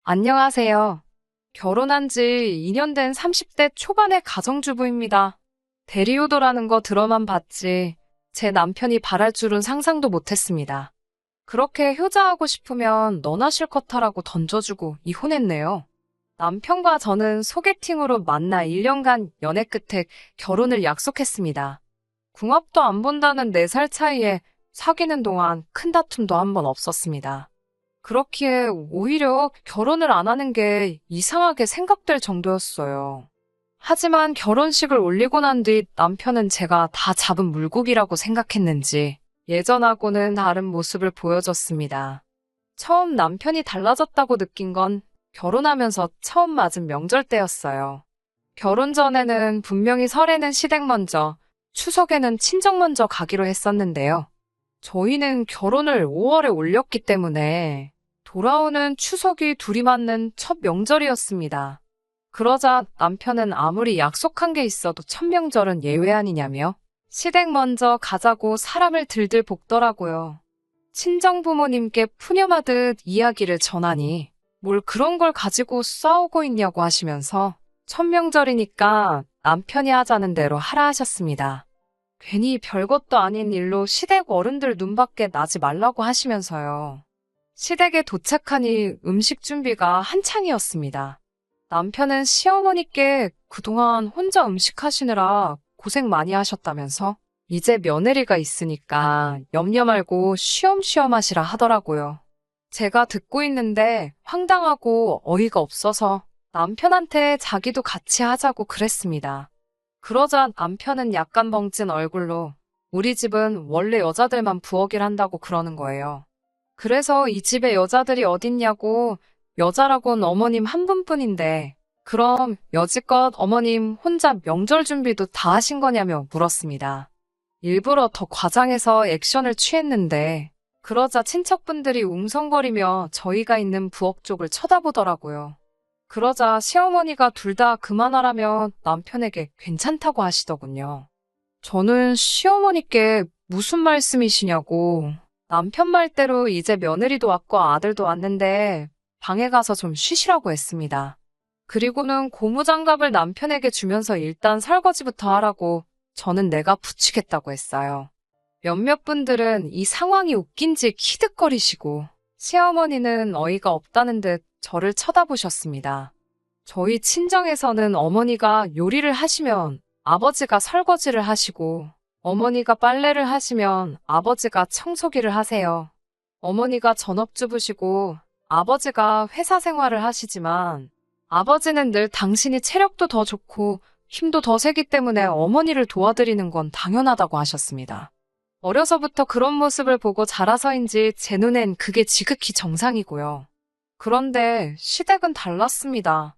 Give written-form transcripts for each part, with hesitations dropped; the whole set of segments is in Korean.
안녕하세요. 결혼한 지 2년 된 30대 초반의 가정주부입니다. 대리효도라는 거 들어만 봤지 제 남편이 바랄 줄은 상상도 못했습니다. 그렇게 효자하고 싶으면 너나 실컷 하라고 던져주고 이혼했네요. 남편과 저는 소개팅으로 만나 1년간 연애 끝에 결혼을 약속했습니다. 궁합도 안 본다는 4살 차이에 사귀는 동안 큰 다툼도 한 번 없었습니다. 그렇기에 오히려 결혼을 안 하는 게 이상하게 생각될 정도였어요. 하지만 결혼식을 올리고 난 뒤 남편은 제가 다 잡은 물고기라고 생각했는지 예전하고는 다른 모습을 보여줬습니다. 처음 남편이 달라졌다고 느낀 건 결혼하면서 처음 맞은 명절 때였어요. 결혼 전에는 분명히 설에는 시댁 먼저, 추석에는 친정 먼저 가기로 했었는데요. 저희는 결혼을 5월에 올렸기 때문에 돌아오는 추석이 둘이 맞는 첫 명절이었습니다. 그러자 남편은 아무리 약속한 게 있어도 첫 명절은 예외 아니냐며 시댁 먼저 가자고 사람을 들들 볶더라고요. 친정 부모님께 푸념하듯 이야기를 전하니 뭘 그런 걸 가지고 싸우고 있냐고 하시면서 첫 명절이니까 남편이 하자는 대로 하라 하셨습니다. 괜히 별것도 아닌 일로 시댁 어른들 눈밖에 나지 말라고 하시면서요. 시댁에 도착하니 음식 준비가 한창이었습니다. 남편은 시어머니께 그동안 혼자 음식하시느라 고생 많이 하셨다면서 이제 며느리가 있으니까 염려 말고 쉬엄쉬엄 하시라 하더라고요. 제가 듣고 있는데 황당하고 어이가 없어서 남편한테 자기도 같이 하자고 그랬습니다. 그러자 남편은 약간 벙찐 얼굴로 우리 집은 원래 여자들만 부엌일 한다고 그러는 거예요. 그래서 이 집에 여자들이 어딨냐고 여자라곤 어머님 한 분뿐인데 그럼 여지껏 어머님 혼자 명절 준비도 다 하신 거냐며 물었습니다. 일부러 더 과장해서 액션을 취했는데 그러자 친척분들이 웅성거리며 저희가 있는 부엌 쪽을 쳐다보더라고요. 그러자 시어머니가 둘 다 그만하라며 남편에게 괜찮다고 하시더군요. 저는 시어머니께 무슨 말씀이시냐고 남편 말대로 이제 며느리도 왔고 아들도 왔는데 방에 가서 좀 쉬시라고 했습니다. 그리고는 고무장갑을 남편에게 주면서 일단 설거지부터 하라고 저는 내가 붙이겠다고 했어요. 몇몇 분들은 이 상황이 웃긴지 키득거리시고 시어머니는 어이가 없다는 듯 저를 쳐다보셨습니다. 저희 친정에서는 어머니가 요리를 하시면 아버지가 설거지를 하시고 어머니가 빨래를 하시면 아버지가 청소기를 하세요. 어머니가 전업주부시고 아버지가 회사 생활을 하시지만 아버지는 늘 당신이 체력도 더 좋고 힘도 더 세기 때문에 어머니를 도와드리는 건 당연하다고 하셨습니다. 어려서부터 그런 모습을 보고 자라서인지 제 눈엔 그게 지극히 정상이고요. 그런데 시댁은 달랐습니다.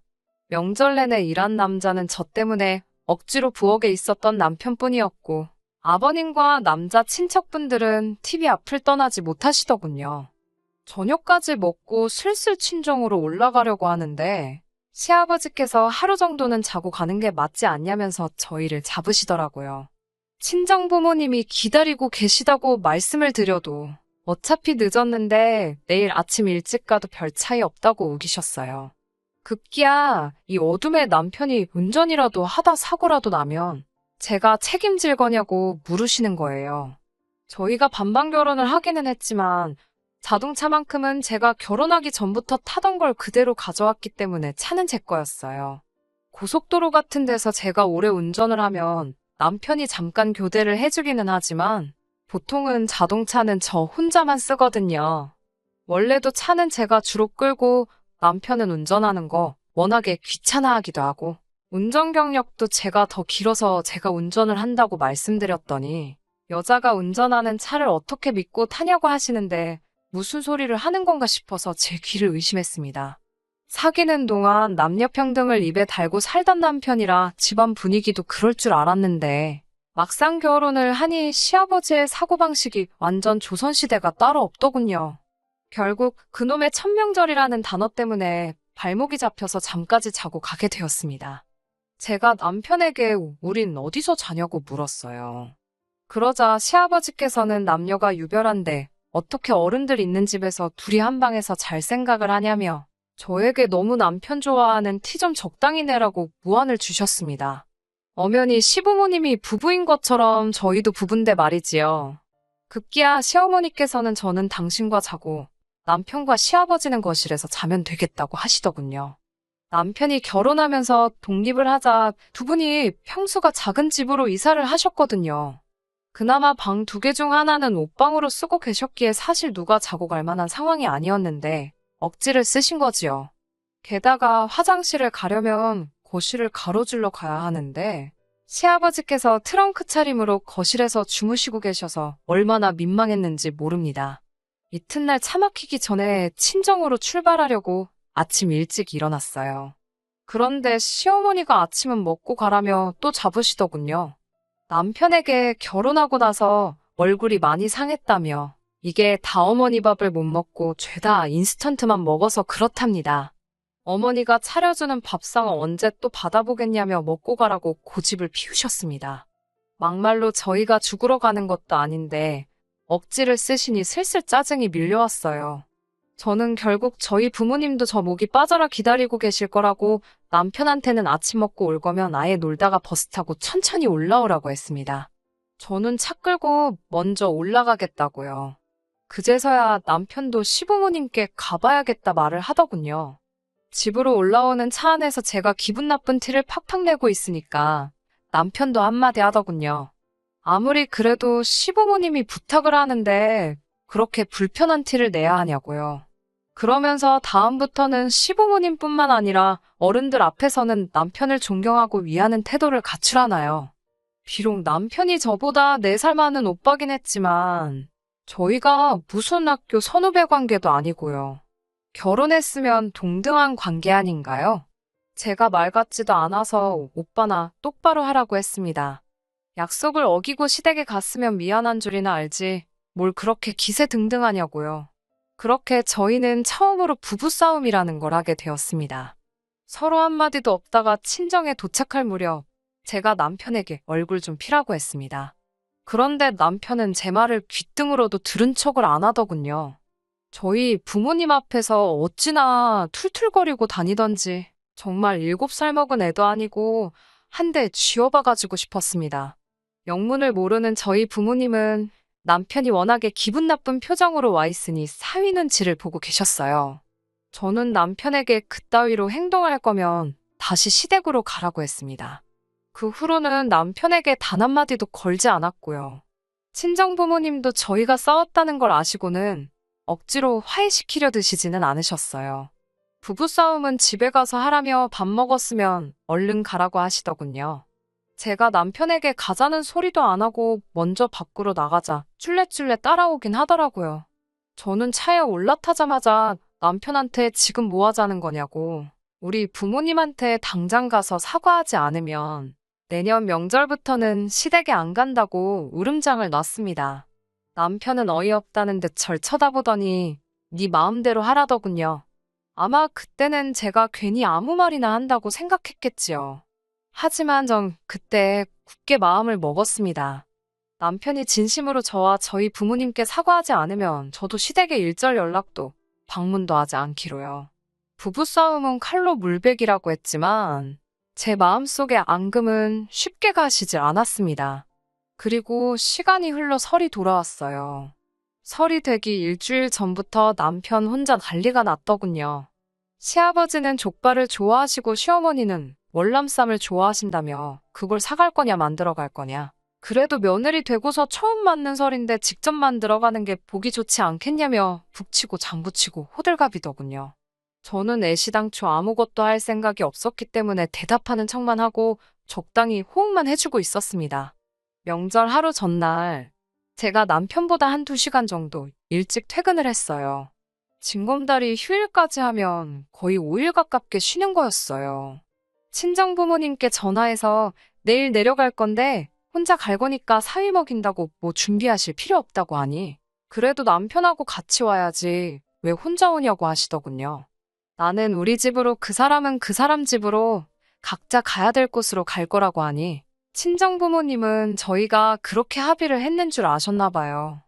명절 내내 일한 남자는 저 때문에 억지로 부엌에 있었던 남편뿐이었고 아버님과 남자 친척분들은 TV 앞을 떠나지 못하시더군요. 저녁까지 먹고 슬슬 친정으로 올라가려고 하는데 시아버지께서 하루 정도는 자고 가는 게 맞지 않냐면서 저희를 잡으시더라고요. 친정 부모님이 기다리고 계시다고 말씀을 드려도 어차피 늦었는데 내일 아침 일찍 가도 별 차이 없다고 우기셨어요. 급기야 이 어둠에 남편이 운전이라도 하다 사고라도 나면 제가 책임질 거냐고 물으시는 거예요. 저희가 반반 결혼을 하기는 했지만 자동차만큼은 제가 결혼하기 전부터 타던 걸 그대로 가져왔기 때문에 차는 제 거였어요. 고속도로 같은 데서 제가 오래 운전을 하면 남편이 잠깐 교대를 해주기는 하지만 보통은 자동차는 저 혼자만 쓰거든요. 원래도 차는 제가 주로 끌고 남편은 운전하는 거 워낙에 귀찮아하기도 하고 운전 경력도 제가 더 길어서 제가 운전을 한다고 말씀드렸더니 여자가 운전하는 차를 어떻게 믿고 타냐고 하시는데 무슨 소리를 하는 건가 싶어서 제 귀를 의심했습니다. 사귀는 동안 남녀평등을 입에 달고 살던 남편이라 집안 분위기도 그럴 줄 알았는데 막상 결혼을 하니 시아버지의 사고방식이 완전 조선시대가 따로 없더군요. 결국 그놈의 천명절이라는 단어 때문에 발목이 잡혀서 잠까지 자고 가게 되었습니다. 제가 남편에게 우린 어디서 자냐고 물었어요. 그러자 시아버지께서는 남녀가 유별한데 어떻게 어른들 있는 집에서 둘이 한 방에서 잘 생각을 하냐며 저에게 너무 남편 좋아하는 티 좀 적당히 내라고 무안을 주셨습니다. 엄연히 시부모님이 부부인 것처럼 저희도 부부인데 말이지요. 급기야 시어머니께서는 저는 당신과 자고 남편과 시아버지는 거실에서 자면 되겠다고 하시더군요. 남편이 결혼하면서 독립을 하자 두 분이 평수가 작은 집으로 이사를 하셨거든요. 그나마 방 두 개 중 하나는 옷방으로 쓰고 계셨기에 사실 누가 자고 갈 만한 상황이 아니었는데 억지를 쓰신 거지요. 게다가 화장실을 가려면 거실을 가로질러 가야 하는데 시아버지께서 트렁크 차림으로 거실에서 주무시고 계셔서 얼마나 민망했는지 모릅니다. 이튿날 차 막히기 전에 친정으로 출발하려고 아침 일찍 일어났어요. 그런데 시어머니가 아침은 먹고 가라며 또 잡으시더군요. 남편에게 결혼하고 나서 얼굴이 많이 상했다며 이게 다 어머니 밥을 못 먹고 죄다 인스턴트만 먹어서 그렇답니다. 어머니가 차려주는 밥상 언제 또 받아보겠냐며 먹고 가라고 고집을 피우셨습니다. 막말로 저희가 죽으러 가는 것도 아닌데 억지를 쓰시니 슬슬 짜증이 밀려왔어요. 저는 결국 저희 부모님도 저 목이 빠져라 기다리고 계실 거라고 남편한테는 아침 먹고 올 거면 아예 놀다가 버스 타고 천천히 올라오라고 했습니다. 저는 차 끌고 먼저 올라가겠다고요. 그제서야 남편도 시부모님께 가봐야겠다 말을 하더군요. 집으로 올라오는 차 안에서 제가 기분 나쁜 티를 팍팍 내고 있으니까 남편도 한마디 하더군요. 아무리 그래도 시부모님이 부탁을 하는데 그렇게 불편한 티를 내야 하냐고요. 그러면서 다음부터는 시부모님뿐만 아니라 어른들 앞에서는 남편을 존경하고 위하는 태도를 갖추라나요. 비록 남편이 저보다 4살 많은 오빠긴 했지만 저희가 무슨 학교 선후배 관계도 아니고요. 결혼했으면 동등한 관계 아닌가요? 제가 말 같지도 않아서 오빠나 똑바로 하라고 했습니다. 약속을 어기고 시댁에 갔으면 미안한 줄이나 알지 뭘 그렇게 기세등등하냐고요. 그렇게 저희는 처음으로 부부싸움이라는 걸 하게 되었습니다. 서로 한마디도 없다가 친정에 도착할 무렵 제가 남편에게 얼굴 좀 피라고 했습니다. 그런데 남편은 제 말을 귓등으로도 들은 척을 안 하더군요. 저희 부모님 앞에서 어찌나 툴툴거리고 다니던지 정말 7살 먹은 애도 아니고 한 대 쥐어봐가지고 싶었습니다. 영문을 모르는 저희 부모님은 남편이 워낙에 기분 나쁜 표정으로 와 있으니 사위 눈치를 보고 계셨어요. 저는 남편에게 그따위로 행동할 거면 다시 시댁으로 가라고 했습니다. 그 후로는 남편에게 단 한마디도 걸지 않았고요. 친정 부모님도 저희가 싸웠다는 걸 아시고는 억지로 화해시키려 드시지는 않으셨어요. 부부싸움은 집에 가서 하라며 밥 먹었으면 얼른 가라고 하시더군요. 제가 남편에게 가자는 소리도 안 하고 먼저 밖으로 나가자 쫄래쫄래 따라오긴 하더라고요. 저는 차에 올라타자마자 남편한테 지금 뭐 하자는 거냐고 우리 부모님한테 당장 가서 사과하지 않으면 내년 명절부터는 시댁에 안 간다고 울음장을 놨습니다. 남편은 어이없다는 듯 절 쳐다보더니 네 마음대로 하라더군요. 아마 그때는 제가 괜히 아무 말이나 한다고 생각했겠지요. 하지만 전 그때 굳게 마음을 먹었습니다. 남편이 진심으로 저와 저희 부모님께 사과하지 않으면 저도 시댁에 일절 연락도 방문도 하지 않기로요. 부부싸움은 칼로 물베기라고 했지만 제 마음속의 앙금은 쉽게 가시질 않았습니다. 그리고 시간이 흘러 설이 돌아왔어요. 설이 되기 일주일 전부터 남편 혼자 난리가 났더군요. 시아버지는 족발을 좋아하시고 시어머니는 월남쌈을 좋아하신다며 그걸 사갈 거냐 만들어 갈 거냐. 그래도 며느리 되고서 처음 맞는 설인데 직접 만들어가는 게 보기 좋지 않겠냐며 북치고 장구치고 호들갑이더군요. 저는 애시당초 아무것도 할 생각이 없었기 때문에 대답하는 척만 하고 적당히 호응만 해주고 있었습니다. 명절 하루 전날 제가 남편보다 한두 시간 정도 일찍 퇴근을 했어요. 징검다리 휴일까지 하면 거의 5일 가깝게 쉬는 거였어요. 친정 부모님께 전화해서 내일 내려갈 건데 혼자 갈 거니까 사위 먹인다고 뭐 준비하실 필요 없다고 하니 그래도 남편하고 같이 와야지 왜 혼자 오냐고 하시더군요. 나는 우리 집으로 그 사람은 그 사람 집으로 각자 가야 될 곳으로 갈 거라고 하니 친정 부모님은 저희가 그렇게 합의를 했는 줄 아셨나 봐요.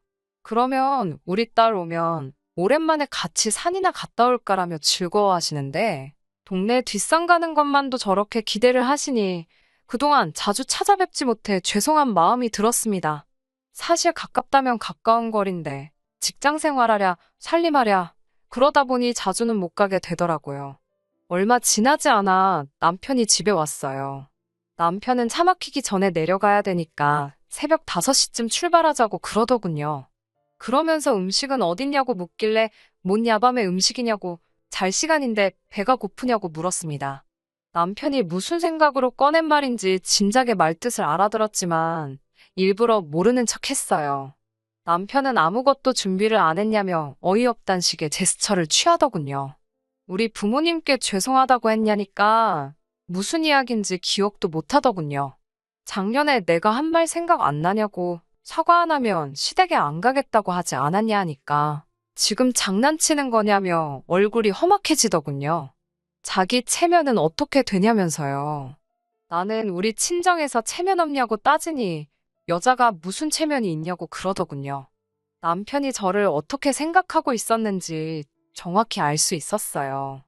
그러면 우리 딸 오면 오랜만에 같이 산이나 갔다 올까라며 즐거워하시는데 동네 뒷산 가는 것만도 저렇게 기대를 하시니 그동안 자주 찾아뵙지 못해 죄송한 마음이 들었습니다. 사실 가깝다면 가까운 거리인데 직장 생활하랴 살림하랴 그러다 보니 자주는 못 가게 되더라고요. 얼마 지나지 않아 남편이 집에 왔어요. 남편은 차 막히기 전에 내려가야 되니까 새벽 5시쯤 출발하자고 그러더군요. 그러면서 음식은 어딨냐고 묻길래 뭔 야밤에 음식이냐고 잘 시간인데 배가 고프냐고 물었습니다. 남편이 무슨 생각으로 꺼낸 말인지 진작에 말뜻을 알아들었지만 일부러 모르는 척 했어요. 남편은 아무것도 준비를 안 했냐며 어이없단 식의 제스처를 취하더군요. 우리 부모님께 죄송하다고 했냐니까 무슨 이야기인지 기억도 못 하더군요. 작년에 내가 한 말 생각 안 나냐고 사과 안 하면 시댁에 안 가겠다고 하지 않았냐 하니까 지금 장난치는 거냐며 얼굴이 험악해지더군요. 자기 체면은 어떻게 되냐면서요. 나는 우리 친정에서 체면 없냐고 따지니 여자가 무슨 체면이 있냐고 그러더군요. 남편이 저를 어떻게 생각하고 있었는지 정확히 알 수 있었어요.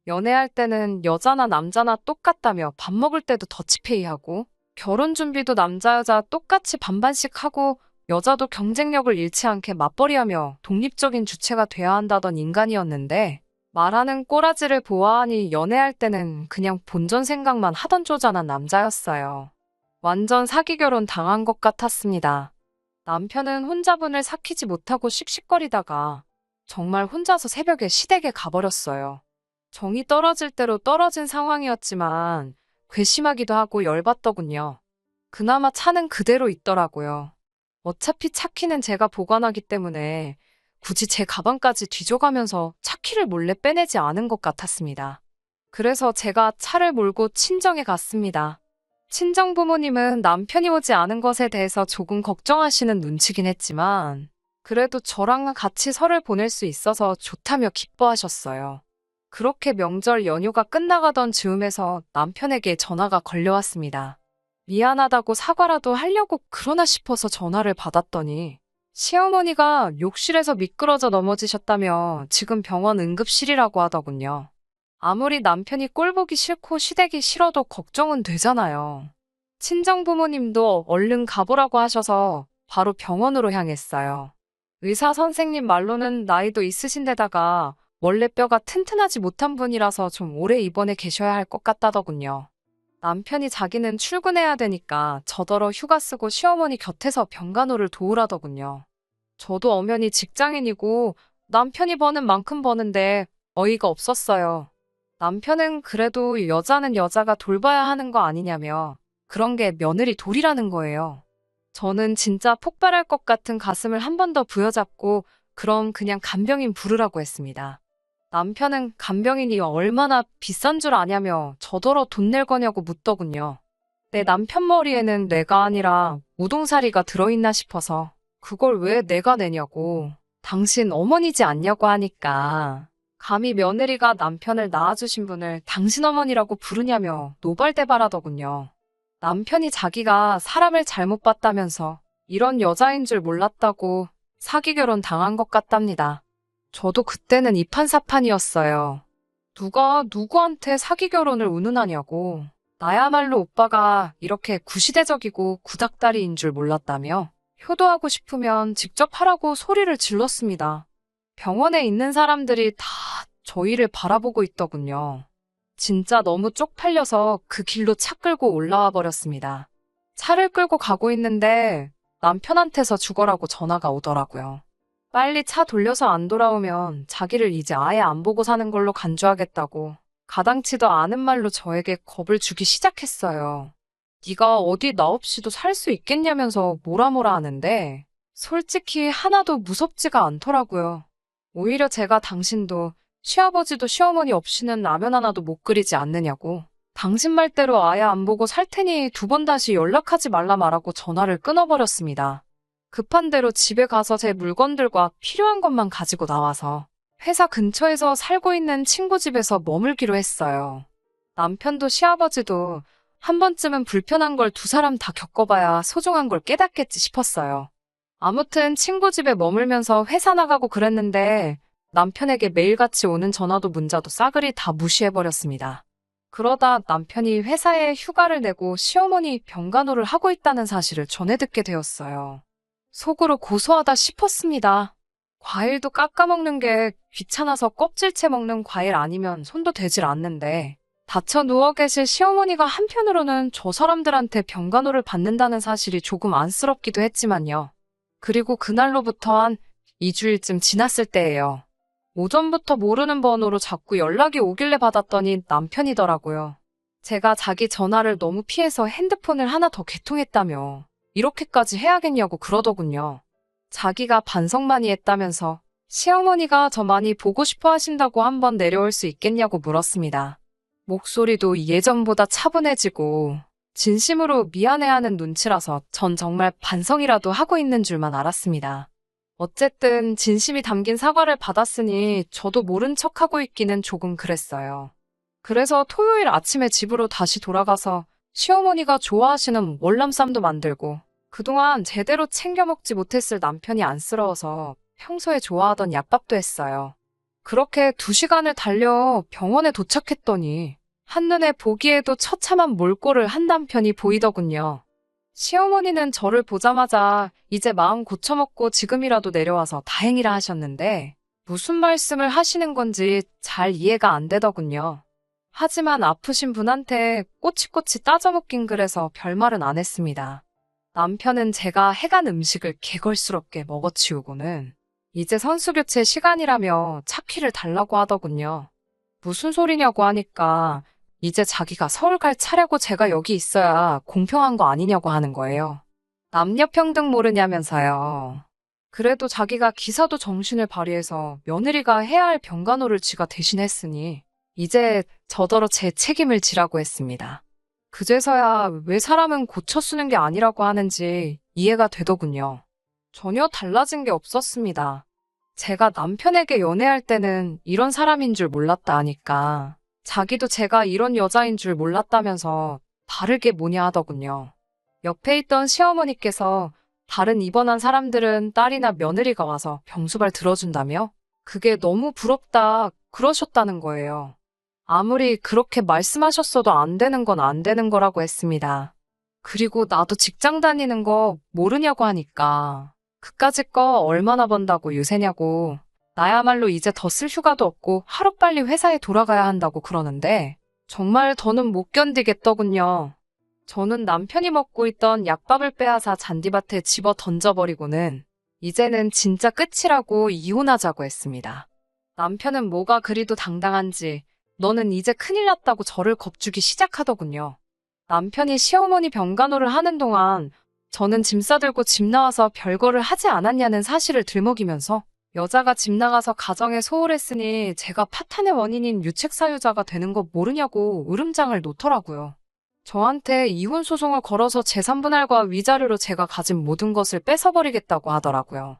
연애할 때는 여자나 남자나 똑같다며 밥 먹을 때도 더치페이하고 결혼 준비도 남자 여자 똑같이 반반씩 하고 여자도 경쟁력을 잃지 않게 맞벌이하며 독립적인 주체가 돼야 한다던 인간이었는데 말하는 꼬라지를 보아하니 연애할 때는 그냥 본전 생각만 하던 쪼잔한 남자였어요. 완전 사기 결혼 당한 것 같았습니다. 남편은 혼자분을 삭히지 못하고 씩씩거리다가 정말 혼자서 새벽에 시댁에 가버렸어요. 정이 떨어질 대로 떨어진 상황이었지만 괘씸하기도 하고 열받더군요. 그나마 차는 그대로 있더라고요. 어차피 차 키는 제가 보관하기 때문에 굳이 제 가방까지 뒤져가면서 차 키를 몰래 빼내지 않은 것 같았습니다. 그래서 제가 차를 몰고 친정에 갔습니다. 친정 부모님은 남편이 오지 않은 것에 대해서 조금 걱정하시는 눈치긴 했지만 그래도 저랑 같이 설을 보낼 수 있어서 좋다며 기뻐하셨어요. 그렇게 명절 연휴가 끝나가던 즈음에서 남편에게 전화가 걸려왔습니다. 미안하다고 사과라도 하려고 그러나 싶어서 전화를 받았더니 시어머니가 욕실에서 미끄러져 넘어지셨다며 지금 병원 응급실이라고 하더군요. 아무리 남편이 꼴보기 싫고 시댁이 싫어도 걱정은 되잖아요. 친정 부모님도 얼른 가보라고 하셔서 바로 병원으로 향했어요. 의사 선생님 말로는 나이도 있으신데다가 원래 뼈가 튼튼하지 못한 분이라서 좀 오래 입원해 계셔야 할 것 같다더군요. 남편이 자기는 출근해야 되니까 저더러 휴가 쓰고 시어머니 곁에서 병간호를 도우라더군요. 저도 엄연히 직장인이고 남편이 버는 만큼 버는데 어이가 없었어요. 남편은 그래도 여자는 여자가 돌봐야 하는 거 아니냐며 그런 게 며느리 도리라는 거예요. 저는 진짜 폭발할 것 같은 가슴을 한 번 더 부여잡고 그럼 그냥 간병인 부르라고 했습니다. 남편은 간병인이 얼마나 비싼 줄 아냐며 저더러 돈 낼 거냐고 묻더군요. 내 남편 머리에는 뇌가 아니라 우동사리가 들어있나 싶어서 그걸 왜 내가 내냐고 당신 어머니지 않냐고 하니까 감히 며느리가 남편을 낳아주신 분을 당신 어머니라고 부르냐며 노발대발하더군요. 남편이 자기가 사람을 잘못 봤다면서 이런 여자인 줄 몰랐다고 사기 결혼 당한 것 같답니다. 저도 그때는 이판사판이었어요. 누가 누구한테 사기 결혼을 운운하냐고. 나야말로 오빠가 이렇게 구시대적이고 구닥다리인 줄 몰랐다며 효도하고 싶으면 직접 하라고 소리를 질렀습니다. 병원에 있는 사람들이 다 저희를 바라보고 있더군요. 진짜 너무 쪽팔려서 그 길로 차 끌고 올라와 버렸습니다. 차를 끌고 가고 있는데 남편한테서 죽어라고 전화가 오더라고요. 빨리 차 돌려서 안 돌아오면 자기를 이제 아예 안 보고 사는 걸로 간주하겠다고 가당치도 않은 말로 저에게 겁을 주기 시작했어요. 네가 어디 나 없이도 살 수 있겠냐면서 뭐라 하는데 솔직히 하나도 무섭지가 않더라고요. 오히려 제가 당신도 시아버지도 시어머니 없이는 라면 하나도 못 끓이지 않느냐고 당신 말대로 아예 안 보고 살 테니 2번 다시 연락하지 말라고 전화를 끊어버렸습니다. 급한 대로 집에 가서 제 물건들과 필요한 것만 가지고 나와서 회사 근처에서 살고 있는 친구 집에서 머물기로 했어요. 남편도 시아버지도 한 번쯤은 불편한 걸 2사람 다 겪어봐야 소중한 걸 깨닫겠지 싶었어요. 아무튼 친구 집에 머물면서 회사 나가고 그랬는데 남편에게 매일같이 오는 전화도 문자도 싸그리 다 무시해버렸습니다. 그러다 남편이 회사에 휴가를 내고 시어머니 병간호를 하고 있다는 사실을 전해 듣게 되었어요. 속으로 고소하다 싶었습니다. 과일도 깎아먹는 게 귀찮아서 껍질째 먹는 과일 아니면 손도 대질 않는데 다쳐 누워 계실 시어머니가 한편으로는 저 사람들한테 병간호를 받는다는 사실이 조금 안쓰럽기도 했지만요. 그리고 그날로부터 한 2주일쯤 지났을 때예요. 오전부터 모르는 번호로 자꾸 연락이 오길래 받았더니 남편이더라고요. 제가 자기 전화를 너무 피해서 핸드폰을 하나 더 개통했다며 이렇게까지 해야겠냐고 그러더군요. 자기가 반성 많이 했다면서 시어머니가 저 많이 보고 싶어 하신다고 한번 내려올 수 있겠냐고 물었습니다. 목소리도 예전보다 차분해지고 진심으로 미안해하는 눈치라서 전 정말 반성이라도 하고 있는 줄만 알았습니다. 어쨌든 진심이 담긴 사과를 받았으니 저도 모른 척하고 있기는 조금 그랬어요. 그래서 토요일 아침에 집으로 다시 돌아가서 시어머니가 좋아하시는 월남쌈도 만들고 그동안 제대로 챙겨 먹지 못했을 남편이 안쓰러워서 평소에 좋아하던 약밥도 했어요. 그렇게 2시간을 달려 병원에 도착했더니 한눈에 보기에도 처참한 몰골을 한 남편이 보이더군요. 시어머니는 저를 보자마자 이제 마음 고쳐먹고 지금이라도 내려와서 다행이라 하셨는데 무슨 말씀을 하시는 건지 잘 이해가 안 되더군요. 하지만 아프신 분한테 꼬치꼬치 따져먹긴 그래서 별말은 안 했습니다. 남편은 제가 해간 음식을 개걸스럽게 먹어치우고는 이제 선수교체 시간이라며 차키를 달라고 하더군요. 무슨 소리냐고 하니까 이제 자기가 서울 갈 차례고 제가 여기 있어야 공평한 거 아니냐고 하는 거예요. 남녀평등 모르냐면서요. 그래도 자기가 기사도 정신을 발휘해서 며느리가 해야 할 병간호를 지가 대신했으니 이제 저더러 제 책임을 지라고 했습니다. 그제서야 왜 사람은 고쳐 쓰는 게 아니라고 하는지 이해가 되더군요. 전혀 달라진 게 없었습니다. 제가 남편에게 연애할 때는 이런 사람인 줄 몰랐다 하니까 자기도 제가 이런 여자인 줄 몰랐다면서 다르게 뭐냐 하더군요. 옆에 있던 시어머니께서 다른 입원한 사람들은 딸이나 며느리가 와서 병수발 들어준다며 그게 너무 부럽다 그러셨다는 거예요. 아무리 그렇게 말씀하셨어도 안 되는 건 안 되는 거라고 했습니다. 그리고 나도 직장 다니는 거 모르냐고 하니까 그까짓 거 얼마나 번다고 유세냐고 나야말로 이제 더 쓸 휴가도 없고 하루빨리 회사에 돌아가야 한다고 그러는데 정말 더는 못 견디겠더군요. 저는 남편이 먹고 있던 약밥을 빼앗아 잔디밭에 집어 던져버리고는 이제는 진짜 끝이라고 이혼하자고 했습니다. 남편은 뭐가 그리도 당당한지 너는 이제 큰일 났다고 저를 겁주기 시작하더군요. 남편이 시어머니 병간호를 하는 동안 저는 짐 싸들고 집 나와서 별거를 하지 않았냐는 사실을 들먹이면서 여자가 집 나가서 가정에 소홀했으니 제가 파탄의 원인인 유책사유자가 되는 거 모르냐고 으름장을 놓더라고요. 저한테 이혼 소송을 걸어서 재산분할과 위자료로 제가 가진 모든 것을 뺏어버리겠다고 하더라고요.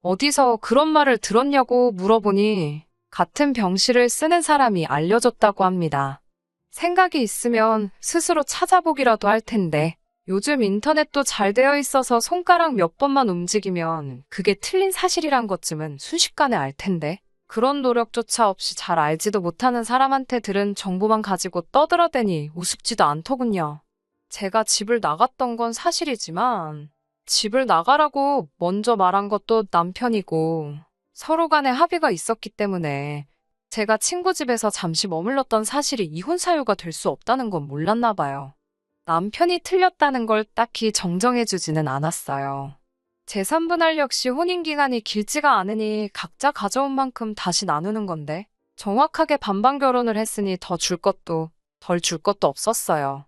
어디서 그런 말을 들었냐고 물어보니 같은 병실을 쓰는 사람이 알려줬다고 합니다. 생각이 있으면 스스로 찾아보기라도 할 텐데 요즘 인터넷도 잘 되어 있어서 손가락 몇 번만 움직이면 그게 틀린 사실이란 것쯤은 순식간에 알 텐데 그런 노력조차 없이 잘 알지도 못하는 사람한테 들은 정보만 가지고 떠들어대니 우습지도 않더군요. 제가 집을 나갔던 건 사실이지만 집을 나가라고 먼저 말한 것도 남편이고 서로 간에 합의가 있었기 때문에 제가 친구 집에서 잠시 머물렀던 사실이 이혼 사유가 될 수 없다는 건 몰랐나 봐요. 남편이 틀렸다는 걸 딱히 정정해주지는 않았어요. 재산분할 역시 혼인기간이 길지가 않으니 각자 가져온 만큼 다시 나누는 건데 정확하게 반반 결혼을 했으니 더 줄 것도 덜 줄 것도 없었어요.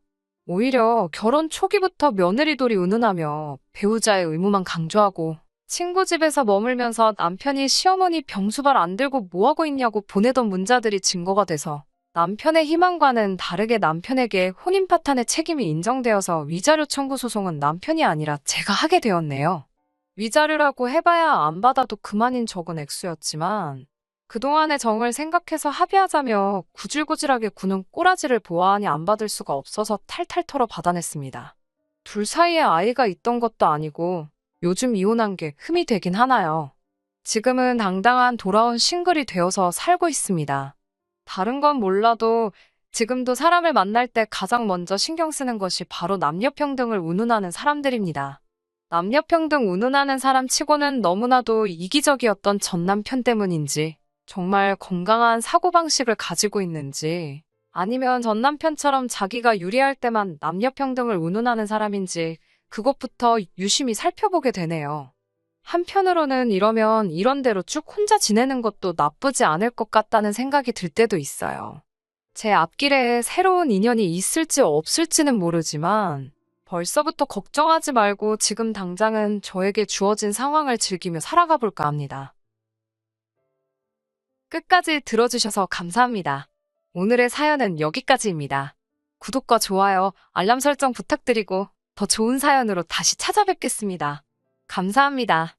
오히려 결혼 초기부터 며느리돌이 운운하며 배우자의 의무만 강조하고 친구 집에서 머물면서 남편이 시어머니 병수발 안 들고 뭐하고 있냐고 보내던 문자들이 증거가 돼서 남편의 희망과는 다르게 남편에게 혼인 파탄의 책임이 인정되어서 위자료 청구 소송은 남편이 아니라 제가 하게 되었네요. 위자료라고 해봐야 안 받아도 그만인 적은 액수였지만 그동안의 정을 생각해서 합의하자며 구질구질하게 구는 꼬라지를 보아하니 안 받을 수가 없어서 탈탈 털어 받아냈습니다. 둘 사이에 아이가 있던 것도 아니고 요즘 이혼한 게 흠이 되긴 하나요. 지금은 당당한 돌아온 싱글이 되어서 살고 있습니다. 다른 건 몰라도 지금도 사람을 만날 때 가장 먼저 신경 쓰는 것이 바로 남녀평등을 운운하는 사람들입니다. 남녀평등 운운하는 사람 치고는 너무나도 이기적이었던 전 남편 때문인지, 정말 건강한 사고방식을 가지고 있는지, 아니면 전 남편처럼 자기가 유리할 때만 남녀평등을 운운하는 사람인지, 그것부터 유심히 살펴보게 되네요. 한편으로는 이러면 이런 대로 쭉 혼자 지내는 것도 나쁘지 않을 것 같다는 생각이 들 때도 있어요. 제 앞길에 새로운 인연이 있을지 없을지는 모르지만 벌써부터 걱정하지 말고 지금 당장은 저에게 주어진 상황을 즐기며 살아가 볼까 합니다. 끝까지 들어주셔서 감사합니다. 오늘의 사연은 여기까지입니다. 구독과 좋아요, 알람 설정 부탁드리고 더 좋은 사연으로 다시 찾아뵙겠습니다. 감사합니다.